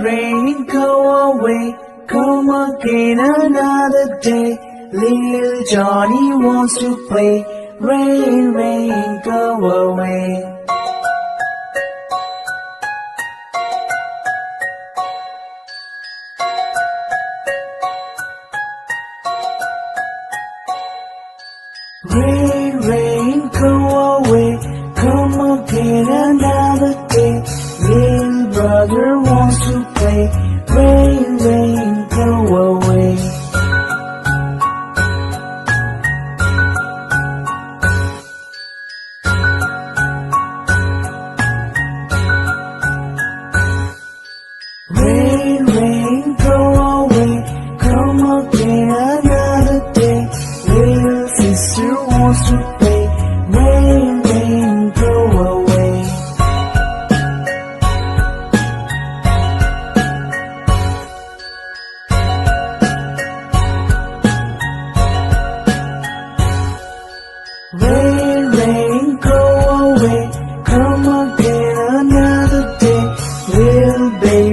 rain, go away, come again another day. Little Johnny wants to play. Rain, rain, go away. Rain, rain, go away, come again another day. Little brother wants to play. Rain, rain, go away. Rain, rain, go away, come again another day. Little sister wants to play. Rain, rain, go away. Rain, rain, go away, come again another day. Little baby